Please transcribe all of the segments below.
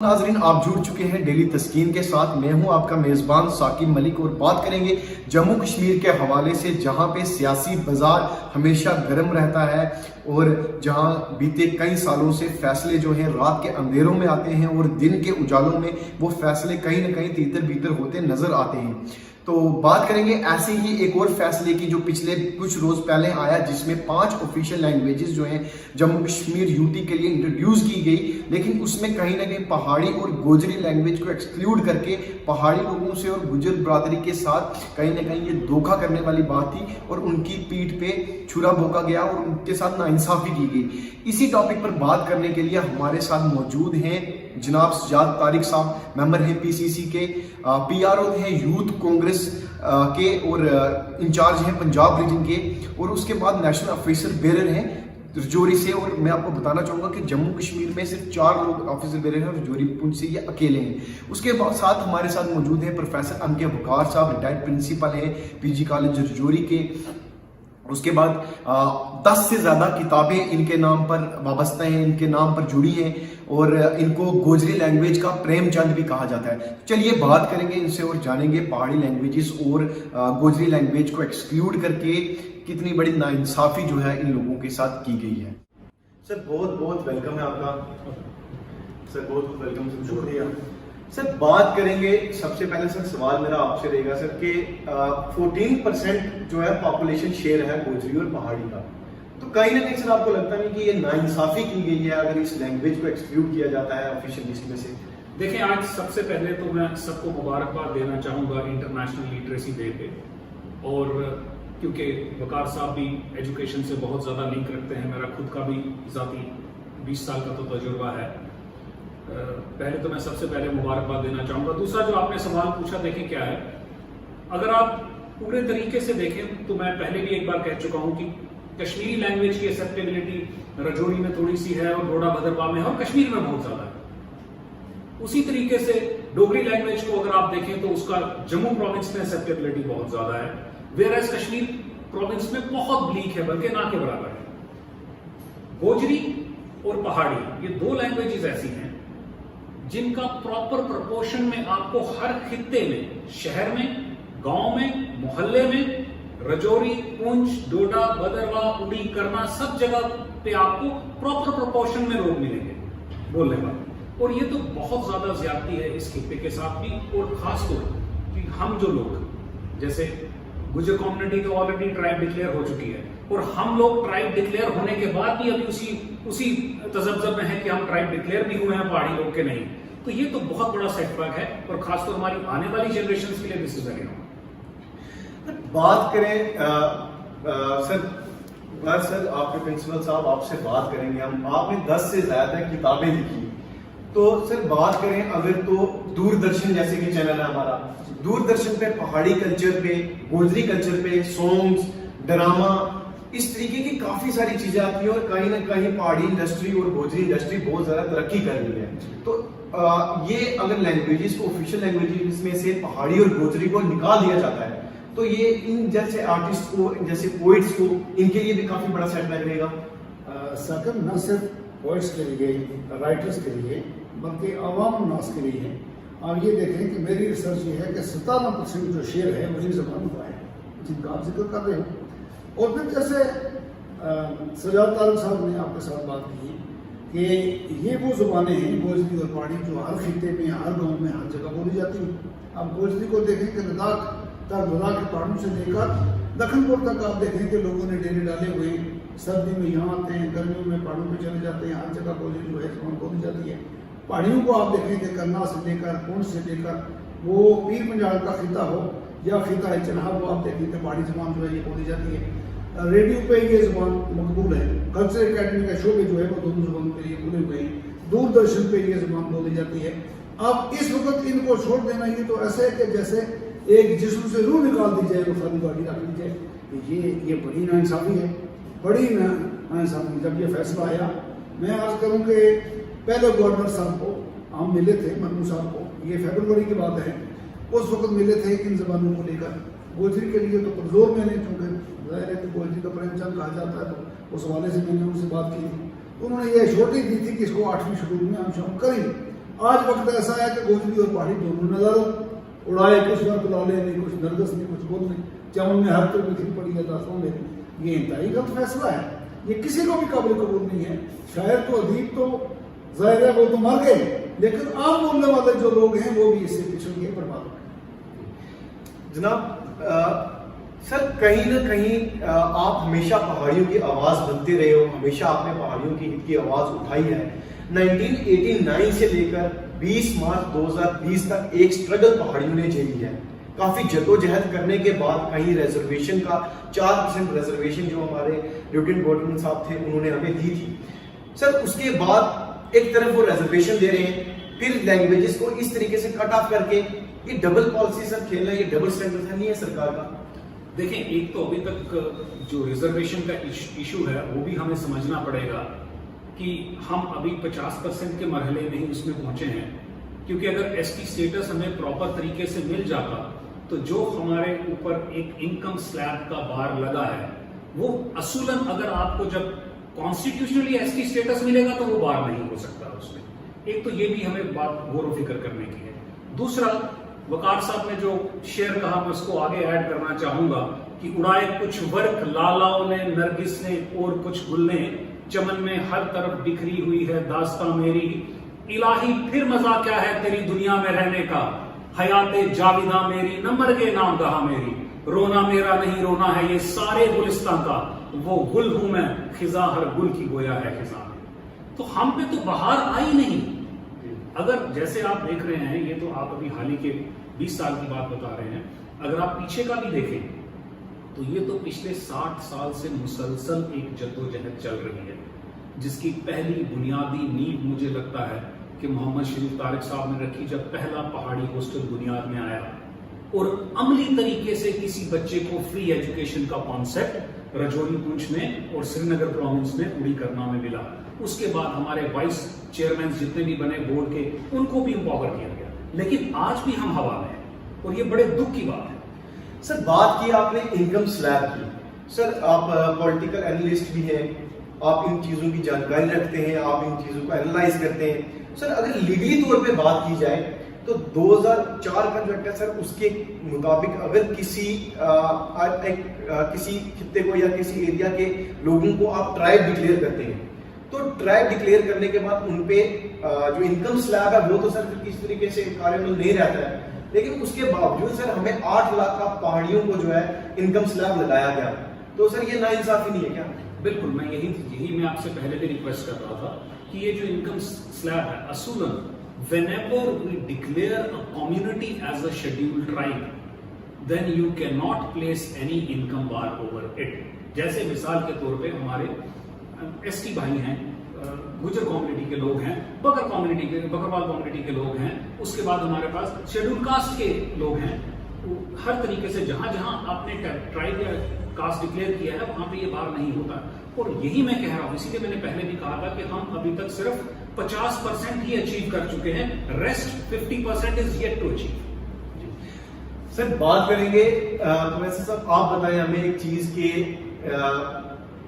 ناظرین آپ جڑ چکے ہیں ڈیلی تسکین کے ساتھ. میں ہوں آپ کا میزبان ثاقب ملک اور بات کریں گے جموں کشمیر کے حوالے سے جہاں پہ سیاسی بازار ہمیشہ گرم رہتا ہے اور جہاں بیتے کئی سالوں سے فیصلے جو ہیں رات کے اندھیروں میں آتے ہیں اور دن کے اجالوں میں وہ فیصلے کہیں نہ کہیں تیتر بیتر ہوتے نظر آتے ہیں. تو بات کریں گے ایسے ہی ایک اور فیصلے کی جو پچھلے کچھ روز پہلے آیا جس میں 5 آفیشیل لینگویجز جو ہیں جموں کشمیر یوٹی کے لیے انٹروڈیوس کی گئی، لیکن اس میں کہیں نہ کہیں پہاڑی اور گوجری لینگویج کو ایکسکلیوڈ کر کے پہاڑی لوگوں سے اور گجر برادری کے ساتھ کہیں نہ کہیں یہ دھوکہ کرنے والی بات تھی اور ان کی پیٹھ پہ چھرا بھونکا گیا اور ان کے ساتھ ناانصافی کی گئی. اسی ٹاپک پر بات کرنے کے لیے ہمارے ساتھ موجود ہیں جناب سجاد طارق صاحب، ممبر ہیں پی سی سی کے، پی آر او ہیں یوتھ کانگریس کے اور انچارج ہیں پنجاب ریجن کے، اور اس کے بعد نیشنل آفیسر بیرر ہیں رجوری سے. اور میں آپ کو بتانا چاہوں گا کہ جموں کشمیر میں صرف 4 لوگ آفیسر بیرر ہیں، رجوری پنچ سے یہ اکیلے ہیں. اس کے ساتھ ہمارے ساتھ موجود ہیں پروفیسر ایم کے وقار صاحب، ریٹائرڈ پرنسپل ہیں پی جی کالج رجوری کے. اس کے بعد 10 سے زیادہ کتابیں ان کے نام پر وابستہ ہیں، ان کے نام پر جڑی ہیں، اور ان کو گوجری لینگویج کا پریم چند بھی کہا جاتا ہے. چلیے بات کریں گے ان سے اور جانیں گے پہاڑی لینگویجز اور گوجری لینگویج کو ایکسکلیوڈ کر کے کتنی بڑی ناانصافی جو ہے ان لوگوں کے ساتھ کی گئی ہے. سر بہت بہت ویلکم ہے آپ کا. سر بہت بہت ویلکم، شکریہ. سر بات کریں گے سب سے پہلے، سر سوال میرا آپ سے رہے گا سر کہ 14% جو ہے پاپولیشن شیئر ہے گوجری اور پہاڑی کا، تو کہیں نہ کہیں سر آپ کو لگتا نہیں کہ یہ ناانصافی کی گئی ہے اگر اس لینگویج کو ایکسکلیوڈ کیا جاتا ہے آفیشیل لسٹ میں سے؟ دیکھیں، آج سب سے پہلے تو میں سب کو مبارکباد دینا چاہوں گا انٹرنیشنل لٹریسی ڈے پہ، اور کیونکہ وقار صاحب بھی ایجوکیشن سے بہت زیادہ لنک رکھتے ہیں، میرا خود کا بھی ذاتی 20 سال کا تو تجربہ ہے. پہلے تو میں سب سے پہلے مبارکباد دینا چاہوں گا. دوسرا جو آپ نے سوال پوچھا، دیکھیں کیا ہے، اگر آپ پورے طریقے سے دیکھیں تو میں پہلے بھی ایک بار کہہ چکا ہوں کہ کشمیری لینگویج کی ایکسیپٹیبلٹی رجوری میں تھوڑی سی ہے اور ڈوڈا بھدرواہ میں ہے اور کشمیر میں بہت زیادہ ہے. اسی طریقے سے ڈوگری لینگویج کو اگر آپ دیکھیں تو اس کا جموں پروونس میں ایکسیپٹیبلٹی بہت زیادہ ہے، ویئرز کشمیر پروونس میں بہت بلیک ہے، بلکہ نہ کے برابر ہے. گوجری اور پہاڑی یہ 2 لینگویجز ایسی ہیں جن کا پراپر پرپورشن میں آپ کو ہر خطے میں، شہر میں، گاؤں میں، محلے میں، رجوری، پونچھ، ڈوڈا، بھدرواہ، اڑی، کرنا، سب جگہ پہ آپ کو پراپر پرپورشن میں لوگ ملیں گے بولنے والے. اور یہ تو بہت زیادہ زیادتی ہے اس خطے کے ساتھ بھی، اور خاص طور کہ ہم جو لوگ جیسے گجر کمیونٹی تو آلریڈی ٹرائب ڈکلیئر ہو چکی ہے، اور ہم لوگ ٹرائب ڈکلیئر ہونے کے بعد بھی ابھی اسی تذبذب میں ہے کہ ہم ٹرائب ڈکلیئر بھی ہوئے ہیں، پہاڑی لوگ کے نہیں. تو یہ تو بہت بڑا سیٹ بیک ہے، اور خاص طور ہماری آنے والی جنریشنز کے لیے دس از ویری رانگ. بات کریں سر آپ کے پرنسپل صاحب آپ سے بات کریں گے ہم. آپ نے 10 سے زیادہ کتابیں لکھی، تو سر بات کریں اگر تو دوردرشن جیسے کہ چینل ہے ہمارا، دوردرشن پہ پہاڑی کلچر پہ، گوجری کلچر پہ سانگز، ڈرامہ، اس طریقے کی کافی ساری چیزیں آتی ہیں، اور کہیں نہ کہیں پہاڑی انڈسٹری اور گوجری انڈسٹری بہت زیادہ ترقی کر رہی ہے. تو یہ اگر لینگویجز کو آفیشیل لینگویجز میں سے پہاڑی اور گوجری کو نکال دیا جاتا ہے تو یہ ان جیسے آرٹسٹ کو، جیسے پوئٹس کو، ان کے لیے بھی کافی بڑا سیٹ بیک رہے گا. سر نہ صرف پوئٹس کے لیے، رائٹرس کے لیے، بلکہ عوام الناس کے لیے ہے. آپ یہ دیکھیں کہ میری ریسرچ یہ ہے کہ 57% جو شعر ہے وہی زبان کا ہے جن کا آپ ذکر کر رہے ہیں. اور پھر جیسے سجاد طارق صاحب نے آپ کے ساتھ بات کی کہ یہ وہ زبانیں ہیں گوجری اور پہاڑی جو ہر خطے میں، ہر گاؤں میں، ہر جگہ بولی جاتی ہیں. آپ گوجری کو دیکھیں کہ لداخ کے پہاڑوں سے لے کر دکن پور تک آپ دیکھیں کہ لوگوں نے ڈیرے ڈالے ہوئے، سردی میں یہاں آتے ہیں، گرمیوں میں پہاڑوں پہ چلے جاتے ہیں، ہر جگہ گوجری جو ہے زبان بولی جاتی ہے. پہاڑیوں کو آپ دیکھیں کہ کرنا سے لے کر پونچھ سے لے کر وہ پیر پنجاب کا خطہ ہو یا خطہ چناب ہو، آپ دیکھیں کہ پہاڑی زبان جو ہے یہ بولی جاتی ہے. ریڈیو پہ یہ زبان مقبول ہے، کلچر اکیڈمی کا شعبے جو ہے وہ دونوں زبانوں کے لیے کھلے ہوئے ہیں، دوردرشن پہ یہ زبان بولی جاتی ہے. اب اس وقت ان کو چھوڑ دینا یہ تو ایسے ہے کہ جیسے ایک جسم سے روح نکال دی جائے، وہ خالی باڈی رکھ دی جائے. یہ بڑی ناانصافی ہے، بڑی ناانصافی. جب یہ فیصلہ آیا، میں عرض کروں کہ پہلے گورنر صاحب کو ہم ملے تھے، منو صاحب کو، یہ فیبروری کی بات ہے، اس وقت ملے تھے ان زبانوں کو لے کر. گوجری کے لیے تو پرزور میں نے، چونکہ ظاہر ہے کہ گوجری کا پریم چند کہا جاتا ہے، تو اس حوالے سے میں نے ان سے بات کی تھی. انہوں نے یہ چھوٹی دی تھی کہ اس کو 8ویں شیڈول میں ہم شامل کریں گے. آج وقت ایسا ہے کہ گوجری اور پہاڑی دونوں نظر اڑائے، کچھ وقت ڈالے نہیں، کچھ نرگس نہیں، کچھ بول نہیں، چمن میں ہر طرف بکھری پڑی ہے داستوں میں. یہ انتہائی غلط فیصلہ ہے، یہ کسی کو بھی قابل قبول نہیں ہے. شاعر تو ادیب تو ظاہر ہے وہ تو مر گئے، لیکن عام بولنے والے جو لوگ ہیں وہ بھی اس سے پچھڑ گئے، برباد ہو گئے. جناب سر کہیں نہ کہیں آپ ہمیشہ پہاڑیوں کی آواز بنتے رہے ہو، ہمیشہ آپ نے پہاڑیوں کی آواز اٹھائی ہے. 1989 سے لے کر 20 مارچ 2020 تک ایک سٹرگل پہاڑیوں نے جھیلی ہے. کافی جدوجہد کرنے کے بعد کہیں ریزرویشن کا 4% ریزرویشن جو ہمارے لیفٹیننٹ گورنر صاحب تھے انہوں نے ہمیں دی تھی. سر اس کے بعد ایک طرف وہ ریزرویشن دے رہے ہیں، پھر لینگویجز کو اس طریقے سے کٹ آف کر کے یہ ڈبل پالیسی سر کھیل رہا ہے، یہ ڈبل اسٹینڈرڈ نہیں ہے سرکار کا. دیکھیں ایک تو ابھی تک جو ریزرویشن کا ایشو ہے وہ بھی ہمیں سمجھنا پڑے گا کہ ہم ابھی 50% کے مرحلے میں ہی اس میں پہنچے ہیں. کیونکہ اگر ایس ٹی اسٹیٹس ہمیں پراپر طریقے سے مل جاتا تو جو ہمارے اوپر ایک انکم سلیب کا بار لگا ہے وہ اصولاً اگر آپ کو جب کانسٹیٹیوشنلی ایس ٹی اسٹیٹس ملے گا تو وہ بار نہیں ہو سکتا اس میں. ایک تو یہ بھی ہمیں بات غور و فکر کرنے کی ہے. دوسرا وقار صاحب نے جو شعر کہا میں اس کو آگے ایڈ کرنا چاہوں گا کہ اڑائے کچھ ورق لالاؤں نے نرگس نے اور کچھ گل نے، چمن میں ہر طرف بکھری ہوئی ہے داستاں میری. الہی پھر مزہ کیا ہے تیری دنیا میں رہنے کا، حیات جاویداں میری نہ مرگے نام گاہ میری. رونا میرا نہیں رونا ہے یہ سارے گلستان کا، وہ گل ہوں میں خزاں ہر گل کی گویا ہے خزاں. تو ہم پہ تو بہار آئی نہیں. اگر جیسے آپ دیکھ رہے ہیں یہ تو آپ ابھی حال ہی کے 20 سال کی بات بتا رہے ہیں، اگر آپ پیچھے کا بھی دیکھیں تو یہ تو پچھلے 60 سال سے مسلسل ایک جدوجہد چل رہی ہے جس کی پہلی بنیادی نیو مجھے لگتا ہے کہ محمد شریف طارق صاحب نے رکھی جب پہلا پہاڑی ہاسٹل بنیاد میں آیا اور عملی طریقے سے کسی بچے کو فری ایجوکیشن کا کانسیپٹ رجوری پونچھ میں اور سری نگر پروونس میں پوری کرنا میں ملا. اس کے بعد ہمارے وائس چیئرمین جتنے بھی بنے بورڈ کے ان کو بھی امپاور کیا گیا. لیکن آج بھی ہم ہوا میں ہیں اور یہ بڑے دکھ کی بات ہے. سر بات کی آپ نے انکم سلیب کی. سر آپ پولیٹیکل اینالسٹ بھی ہیں، آپ ان چیزوں کی جانکاری رکھتے ہیں، آپ ان چیزوں کو اینالائز کرتے ہیں. سر اگر لیگلی طور پہ بات کی جائے تو 2004 کا جو ایکٹ ہے سر اس کے مطابق اگر کسی خطے کو یا کسی ایریا کے لوگوں کو آپ ٹرائب ڈکلیئر کرتے ہیں تو ٹرائب ڈکلیئر کرنے کے بعد ان پہ جو انکم سلیب ہے وہ تو سر کسی طریقے سے کاربل نہیں رہتا ہے. لیکن اس کے باوجود سر ہمیں 8 لاکھ کا پہاڑیوں کو جو ہے انکم سلیب لگایا گیا. تو سر یہ ناانصافی نہیں ہے کیا؟ بالکل، میں یہی میں آپ سے پہلے بھی ریکویسٹ کر رہا تھا کہ یہ جو انکم سلیب ہے اصولاً whenever we declare a community as a scheduled tribe then you cannot place any income bar over it. جیسے مثال کے طور پہ ہمارے ایس ٹی بھائی ہیں، گجر کمیونٹی کے لوگ ہیں، بکروال کمیونٹی کے لوگ ہیں، اس کے بعد ہمارے پاس شیڈول کاسٹ کے لوگ ہیں. ہر طریقے سے جہاں جہاں آپ نے ٹرائب یا کاسٹ ڈکلیئر کیا ہے وہاں پہ یہ بار نہیں ہوتا. اور یہی میں کہہ رہا ہوں، اسی لیے میں نے پہلے بھی کہا تھا کہ ہم ابھی تک صرف 50% ہی اچیو کر چکے ہیں، rest 50% is yet to achieve. Sir بات کریں گے تو ویسے صاحب آپ بتائیں ہمیں ایک چیز کہ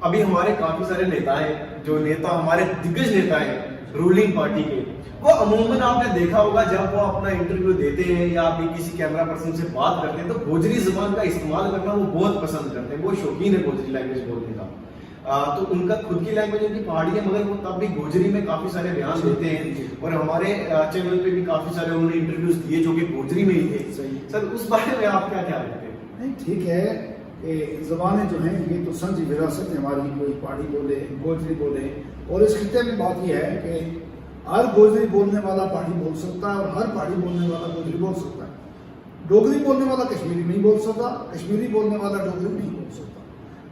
ابھی ہمارے کافی سارے نیتا ہیں، جو نیتا ہمارے دگج نیتا ہیں رولنگ پارٹی کے، وہ عموماً آپ نے دیکھا ہوگا جب وہ اپنا انٹرویو دیتے ہیں یا بھی کسی کیمرہ پرسن سے بات کرتے ہیں تو گوجری زبان کا استعمال کرنا وہ بہت پسند کرتے ہیں، وہ شوقین ہے گوجری لینگویج بولنے کا. تو ان کا خود کی لینگویج ان کی پہاڑی ہے مگر وہ تب بھی گوجری میں کافی سارے بیان دیتے ہیں اور ہمارے چینل پہ بھی کافی سارے انہوں نے انٹرویوز دیے جو کہ گوجری میں ہی تھے. سر اس بارے میں آپ کیا خیال رکھتے ہیں؟ نہیں ٹھیک ہے، زبانیں جو ہیں یہ تو سنجی وراثت ہے ہماری، کوئی پہاڑی بولے گوجری بولے. اور اس خطے میں بات یہ ہے کہ ہر گوجری بولنے والا پہاڑی بول سکتا ہے اور ہر پہاڑی بولنے والا گوجری بول سکتا ہے. ڈوگری بولنے والا کشمیری نہیں بول سکتا، کشمیری بولنے والا ڈوگری نہیں بول سکتا.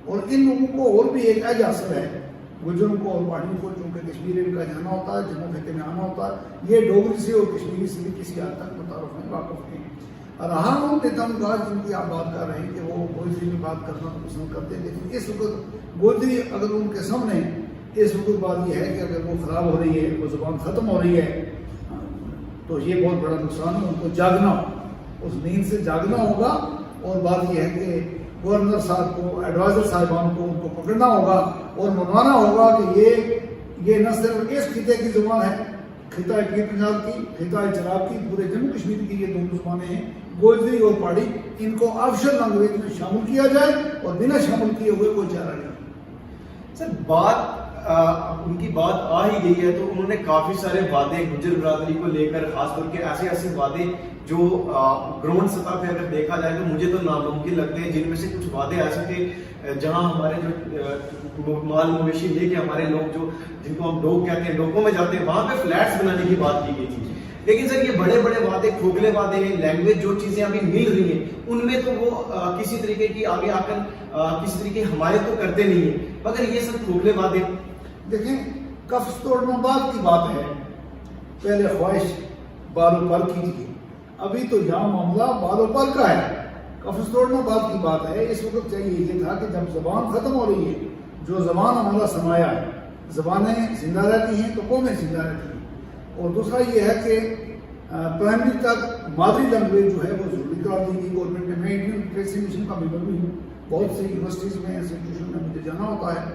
اور ان لوگوں کو اور بھی ایک اعجاز ہے، گجروں کو اور پہاڑیوں کو، چونکہ کشمیری ان کا جانا ہوتا ہے، جموں خطے میں آنا ہوتا ہے، یہ ڈوگری سے اور کشمیری سے بھی کسی حد تک متعارف ہیں، واقف ہیں. اور ہم نیتاؤں جن کی آپ بات کر رہے ہیں کہ وہ گوجری میں بات کرنا پسند کرتے ہیں، لیکن اس وقت گوجری اگر ان کے سامنے اس وقت بات یہ ہے کہ اگر وہ خراب ہو رہی ہے، وہ زبان ختم ہو رہی ہے تو یہ بہت بڑا نقصان ہے. ان کو جاگنا، اس نیند سے جاگنا ہوگا. اور بات یہ ہے کہ گورنر صاحب کو، ایڈوائزر صاحبان کو ان کو پکڑنا ہوگا اور منوانا ہوگا کہ یہ نہ صرف اس خطے کی زبان ہے، خطہ پیر پنجاب کی، خطہ چراب کی، پورے جموں کشمیر کی یہ دونوں زبانیں ہیں، گوجری اور پہاڑی، ان کو آفیشل لینگویج میں شامل کیا جائے اور بنا شامل کیے ہوئے کوئی چارہ نہیں۔ سر بات ان کی بات آ ہی گئی ہے تو انہوں نے کافی سارے وعدے گجر برادری کو لے کر، خاص طور کے ایسے وعدے جو گراؤنڈ سطح پہ اگر دیکھا جائے تو مجھے تو ناممکن لگتے ہیں، جن میں سے کچھ وعدے ایسے تھے جہاں ہمارے جو مال مویشی لے کے ہمارے لوگ جو جن کو ہم ڈوگ کہتے ہیں ڈوگوں میں جاتے ہیں وہاں پہ فلیٹس بنانے کی بات کی گئی تھی، لیکن سر یہ بڑے بڑے وعدے کھوکھلے وعدے ہیں، لینگویج جو چیزیں ابھی مل رہی ہیں ان میں تو وہ کسی طریقے کی آگے آ کر کسی طریقے کی حمایت تو کرتے نہیں ہیں، مگر یہ سب کھوکھلے وعدے۔ دیکھیں کفس توڑنا بات کی بات ہے، پہلے خواہش بالوں پر کیجیے، ابھی تو یہاں معاملہ بالوں پر کا ہے، کفس توڑنا بات کی بات ہے۔ اس وقت چاہیے یہ تھا کہ جب زبان ختم ہو رہی ہے، جو زبان ہمارا سرمایہ ہے، زبانیں زندہ رہتی ہیں تو قومیں زندہ رہتی ہیں، اور دوسرا یہ ہے کہ پرائمری تک مادری لینگویج جو ہے وہ ضروری قرار دی گئی گورنمنٹ نے۔ میں انڈین لٹریسی مشن کا ممبر بھی ہوں، بہت سی یونیورسٹیز میں انسٹیٹیوشن میں مجھے جانا ہوتا ہے۔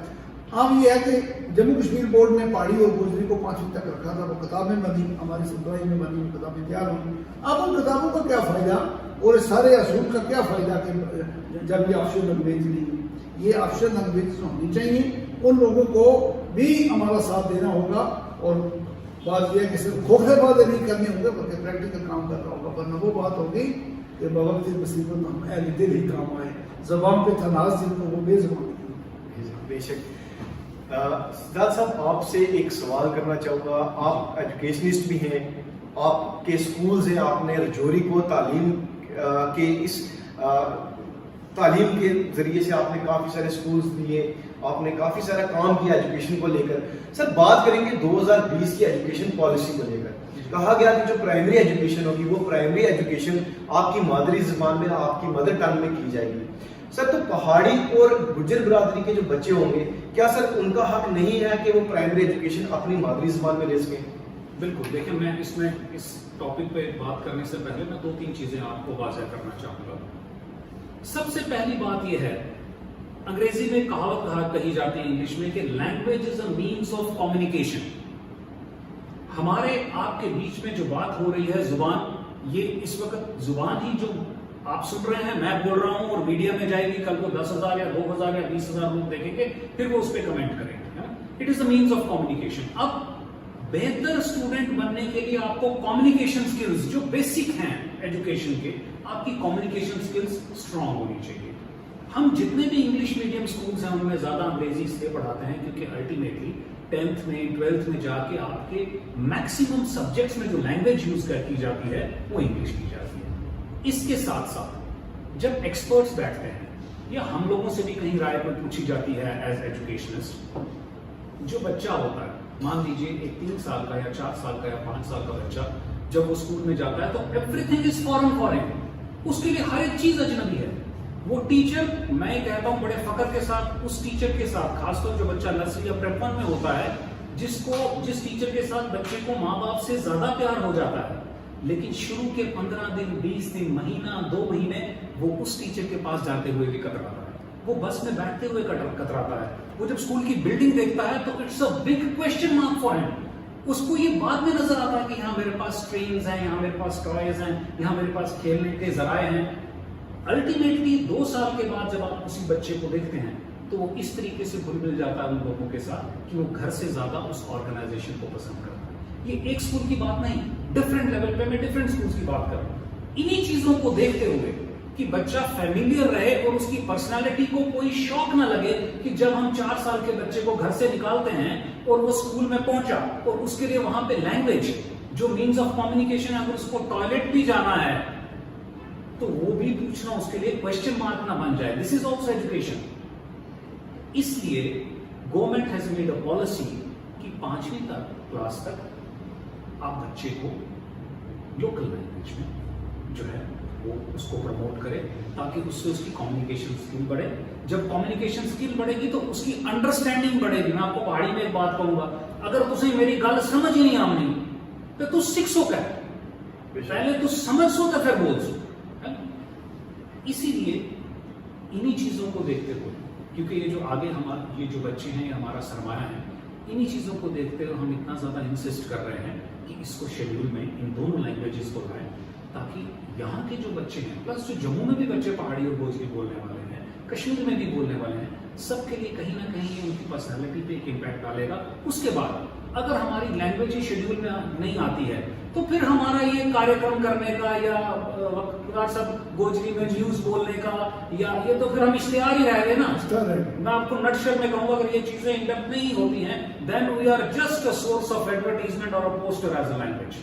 اب یہ ہے کہ جموں کشمیر بورڈ نے پہاڑی اور گوجری کو 5ویں تک رکھا تھا، وہ کتابیں بنی، ہماری سمدائی میں بنی، وہ کتابیں تیار ہوئی۔ اب ان کتابوں کا کیا فائدہ اور اس سارے اصول کا کیا فائدہ کہ جب یہ آفشور لینگویج نہیں، یہ آفشور لینگویج ہونی چاہیے، ان لوگوں کو بھی ہمارا ساتھ دینا ہوگا، اور بات یہ ہے کہ صرف کھوکھلے باتیں نہیں کرنی ہوں گے بلکہ پریکٹیکل کام کرنا ہوگا، ورنہ وہ بات ہوگی کہ بوقت مصیبت ہم اہل دل ہی کام آئے، زبان پہ تناز جن کو وہ بے زبان کی۔ بے شک سدھارتھ صاحب، آپ سے ایک سوال کرنا چاہوں گا، آپ ایجوکیشنسٹ بھی ہیں، آپ کے سکولز ہیں، آپ نے رجوری کو تعلیم کے اس تعلیم کے ذریعے سے آپ نے کافی سارے سکولز دیے، آپ نے کافی سارا کام کیا ایجوکیشن کو لے کر۔ سر بات کریں گے 2020 کی ایجوکیشن پالیسی کو لے کر، کہا گیا کہ جو پرائمری ایجوکیشن ہوگی وہ پرائمری ایجوکیشن آپ کی مادری زبان میں، آپ کی مدر ٹنگ میں کی جائے گی۔ سر تو پہاڑی اور گجر برادری کے جو بچے ہوں گے، کیا سر ان کا حق نہیں ہے کہ وہ پرائمری ایجوکیشن اپنی مادری زبان میں لے سکیں؟ بالکل، دیکھیں میں اس ٹاپک پہ بات کرنے سے پہلے میں 2-3 چیزیں آپ کو واضح کرنا چاہوں گا۔ سب سے پہلی بات یہ ہے، انگریزی میں کہاوت کہی جاتی ہے انگلش میں کہ language is a means of communication. ہمارے آپ کے بیچ میں جو بات ہو رہی ہے زبان، یہ اس وقت زبان ہی جو آپ سن رہے ہیں، میں بول رہا ہوں اور میڈیا میں جائے گی، کل کو 10,000 یا 2,000 یا 20,000 لوگ دیکھیں گے، پھر وہ اس پہ کمنٹ کریں گے۔ It is a means of communication. اب بہتر اسٹوڈنٹ بننے کے لیے آپ کو کمیونیکیشن سکلز جو بیسک ہیں ایجوکیشن کے، آپ کی کمیونیکیشن سکلز اسٹرانگ ہونی چاہیے۔ ہم جتنے بھی انگلش میڈیم اسکولز ہیں ان میں زیادہ انگریزی اس لیے پڑھاتے ہیں کیونکہ الٹیمیٹلی 10th میں 12th میں جا کے آپ کے میکسیمم سبجیکٹس میں جو لینگویج یوز کی جاتی ہے وہ انگلش کی جاتی ہے۔ اس کے ساتھ ساتھ جب ایکسپرٹس بیٹھتے ہیں یا ہم لوگوں سے بھی کہیں رائے پر پوچھی جاتی ہے ایز ایجوکیشنسٹ، جو بچہ ہوتا ہے، مان لیجیے ایک 3 سال کا یا 4 سال کا یا 5 سال کا بچہ جب وہ اسکول میں جاتا ہے تو ایوری تھنگ از فارن، اس کے لیے ہر ایک چیز اجنبی ہے۔ وہ ٹیچر، میں کہتا ہوں بڑے فخر کے ساتھ، اس ٹیچر کے ساتھ، خاص طور جو بچہ نرسری یا پریپ 1 میں ہوتا ہے، جس ٹیچر کے ساتھ بچے کو ماں باپ سے زیادہ پیار ہو جاتا ہے، لیکن شروع کے 15 دن 20 دن مہینہ 2 مہینے وہ اس ٹیچر کے پاس جاتے ہوئے بھی کتراتا ہے، وہ بس میں بیٹھتے ہوئے کتراتا ہے، وہ جب اسکول کی بلڈنگ دیکھتا ہے تو it's a big question mark for ہم۔ اس کو یہ بعد میں نظر آتا ہے کہ یہاں میرے پاس ٹرینز ہیں، یہاں میرے پاس ٹوائز ہیں، یہاں میرے پاس کھیلنے کے ذرائع ہیں۔ الٹیمیٹلی 2 سال کے بعد جب آپ کسی بچے کو دیکھتے ہیں تو وہ اس طریقے سے گھل مل جاتا ہے ان لوگوں کے ساتھ کہ وہ گھر سے زیادہ اس آرگنائزیشن کو پسند کرتا ہے۔ یہ ایک اسکول کی بات نہیں، ڈفرینٹ لیول پہ میں ڈفرینٹ اسکولس کی بات کر رہا ہوں۔ انہی چیزوں کو دیکھتے ہوئے کہ بچہ فیملیئر رہے اور اس کی پرسنالٹی کو کوئی شوق نہ لگے کہ جب ہم 4 سال کے بچے کو گھر سے نکالتے ہیں اور وہ اسکول میں پہنچا اور اس کے لیے وہاں پہ لینگویج جو مینس آف کمیونیکیشن ہے، اگر اس کو ٹوائلٹ بھی جانا ہے تو وہ بھی پوچھنا اس کے لیے کوسچن مارک نہ بن جائے۔ دس از آلسو ایجوکیشن۔ اس لیے government has made a policy کہ 5ویں کلاس تک آپ بچے کو لوکل لینگویج میں جو ہے وہ اس کو پروموٹ کرے تاکہ اس سے اس کی کمیونیکیشن اسکل بڑھے۔ جب کمیونیکیشن اسکل بڑھے گی تو اس کی انڈرسٹینڈنگ بڑھے گی۔ میں آپ کو پہاڑی میں ایک بات کہوں گا، اگر تجھے میری گل سمجھ ہی نہیں آنی تو تو سکھ سو کہ پہلے تو سمجھ سو تو پھر بول سو۔ اسی لیے انہی چیزوں کو دیکھتے ہوئے، کیونکہ یہ جو آگے یہ جو بچے ہیں یہ ہمارا سرمایہ ہے، انہی چیزوں کو دیکھتے ہوئے ہم اتنا زیادہ انسسٹ کر رہے ہیں کہ اس کو شیڈول میں ان دونوں لینگویجز کو لائیں تاکہ یہاں کے جو بچے ہیں پلس جو جموں میں بھی بچے پہاڑی اور گوجری بولنے والے ہیں کشمیر میں بھی بولنے والے ہیں سب کے لیے کہیں نہ کہیں ان کی پرسنالٹی پہ ایک امپیکٹ ڈالے گا. اس کے بعد اگر ہماری لینگویج ہی شیڈول میں نہیں آتی ہے تو پھر ہمارا یہ کاریہ کرنے کا یا وقار صاحب گوجری میں نیوز بولنے کا یا یہ تو پھر ہم اشتہار ہی رہ گئے نا. میں آپ کو نٹشل میں کہوں گا اگر یہ چیزیں انڈیپتھ نہیں ہوتی ہیں then we are just a source of advertisement اور پوسٹر ایز اے لینگویج.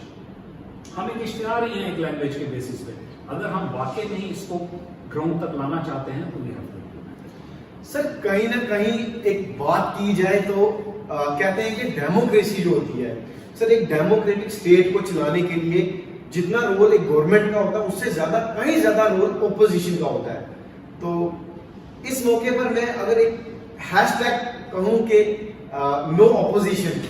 ہم ایک اشتہار ہی ہیں ایک لینگویج کے بیسس پہ. اگر ہم واقعی نہیں اس کو گراؤنڈ تک لانا چاہتے ہیں تو یہ سر کہیں نہ کہیں ایک بات کی جائے تو کہتے ہیں کہ ڈیموکریسی جو ہوتی ہے سر ایک ڈیموکریٹک اسٹیٹ کو چلانے کے لیے جتنا رول ایک گورنمنٹ کا ہوتا ہے اس سے زیادہ کہیں زیادہ رول اپوزیشن کا ہوتا ہے. تو اس موقع پر میں اگر ایک ہیش ٹیگ کہوں کہ نو اپوزیشن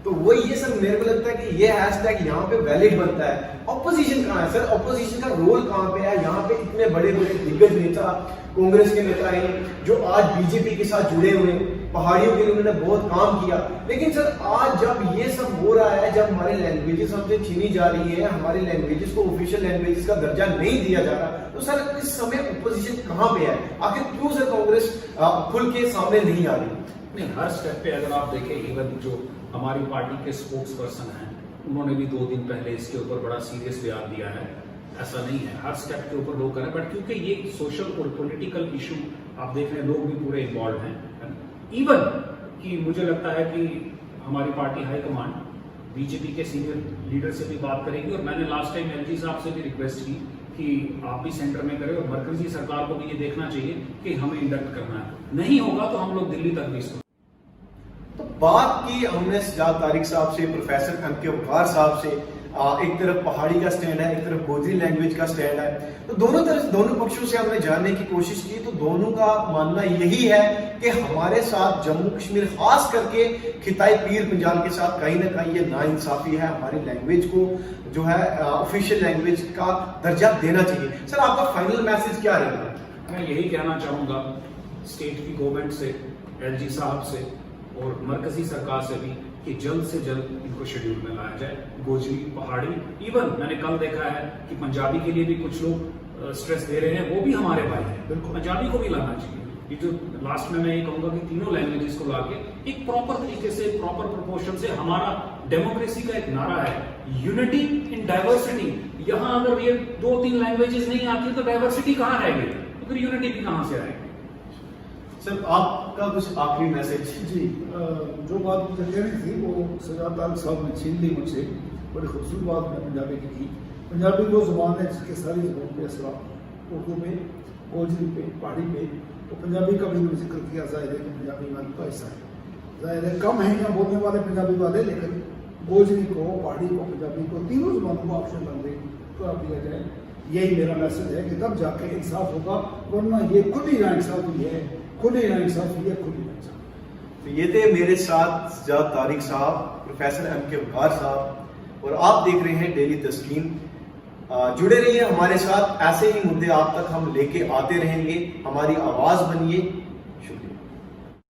تو وہ یہ سر میرے کو لگتا ہے کہ یہ ہیش ٹیگ یہاں پہ ویلڈ بنتا ہے. اپوزیشن کہاں ہے سر؟ اپوزیشن کا رول کہاں پہ ہے؟ یہاں پہ اتنے بڑے بڑے دگج نیتا کانگریس کے نیتا ہیں جو آج بی جے پی کے ساتھ جڑے ہوئے پہاڑیوں کے لیے انہوں نے بہت کام کیا. لیکن سر آج جب یہ سب ہو رہا ہے جب ہماری لینگویجز ہم سے چھینی جا رہی ہے ہماری لینگویجز کو آفیشیل لینگویجز کا درجہ نہیں دیا جا رہا تو سر اس سمے اپوزیشن کہاں پہ ہے؟ آخر کیوں سر کانگریس کھل کے سامنے نہیں آ رہی؟ نہیں ہر اسٹیپ پہ اگر آپ دیکھیں ایون جو ہماری پارٹی کے اسپوکس پرسن ہیں انہوں نے بھی 2 دن پہلے اس کے اوپر بڑا سیریس بیان دیا ہے. ایسا نہیں ہے ہر اسٹیپ کے اوپر لوگ کریں بٹ کیونکہ یہ سوشل اور پولیٹیکل ایشو آپ دیکھ رہے ہیں لوگ بھی پورے انوالو ہیں. ایون کہ مجھے لگتا ہے کہ ہماری party high command B J P کے سینئر لیڈر سے بھی بات کرے گی اور میں نے لاسٹ ٹائم ایل جی صاحب سے بھی ریکویسٹ کی کہ آپ بھی سینٹر میں کریں اور مرکزی سرکار کو بھی یہ دیکھنا چاہیے کہ ہمیں انڈکٹ کرنا ہے. نہیں ہوگا تو ہم لوگ دلی تک بھی اس کو. تو بات کی ہم نے سجاد طارق صاحب سے پروفیسر ایم کے وقار صاحب سے ایک طرف پہاڑی کا سٹینڈ ہے ایک طرف گوجری لینگویج کا سٹینڈ ہے تو دونوں پکشوں سے ہم نے جاننے کی کوشش کی تو دونوں کا ماننا یہی ہے کہ ہمارے ساتھ جموں کشمیر خاص کر کے خطۂ پیر پنجال کے ساتھ کہیں نہ کہیں یہ ناانصافی ہے. ہماری لینگویج کو جو ہے آفیشیل لینگویج کا درجہ دینا چاہیے. سر آپ کا فائنل میسج کیا رہے گا؟ میں یہی کہنا چاہوں گا اسٹیٹ کی گورنمنٹ سے ایل جی صاحب سے اور مرکزی سرکار سے بھی کہ جلد سے جلد ان کو شیڈیول میں لایا جائے. گوجری پہاڑی ایون میں نے کل دیکھا ہے کہ پنجابی کے لیے بھی کچھ لوگ سٹریس دے رہے ہیں وہ بھی ہمارے بھائی ہیں. بالکل پنجابی کو بھی لانا چاہیے. یہ جو لاسٹ میں یہ کہوں گا کہ تینوں لینگویجز کو لا کے ایک پراپر طریقے سے پراپر پروپورشن سے ہمارا ڈیموکریسی کا ایک نعرہ ہے یونٹی ان ڈائیورسٹی. یہاں اگر یہ 2-3 لینگویجز نہیں آتی تو ڈائیورسٹی کہاں رہ گئی تو پھر یونٹی بھی کہاں سے آئے گی؟ سر آپ کا کچھ آخری میسج؟ جی جو بات مجھے کہنی تھی وہ سجاد طارق صاحب نے چھین لی مجھ سے. بڑی خوبصورت بات میں پنجابی کی تھی. پنجابی وہ زبان ہے جس کے ساری زبان پہ اثرات اردو پہ گوجری پہ پہاڑی پہ تو پنجابی کا بھی میں ذکر کیا. ظاہر ہے کہ پنجابی والوں کا حصہ ہے. ظاہر ہے کم ہیں یہاں بولنے والے پنجابی والے لیکن گوجری کو پہاڑی کو پنجابی کو تینوں زبانوں کو آپشن لینگویج قرار دیا جائے. یہی میرا میسج ہے کہ تب جا کے انصاف ہوگا ورنہ یہ کھلی ناانصافی ہے. کھلی ناانصافی ہے کھلی ناانصافی. تو یہ تھے میرے ساتھ سجاد طارق صاحب پروفیسر ایم کے وقار صاحب اور آپ دیکھ رہے ہیں ڈیلی تسکین. جڑے رہیے ہمارے ساتھ. ایسے ہی مدعے آپ تک ہم لے کے آتے رہیں گے. ہماری آواز بنیے.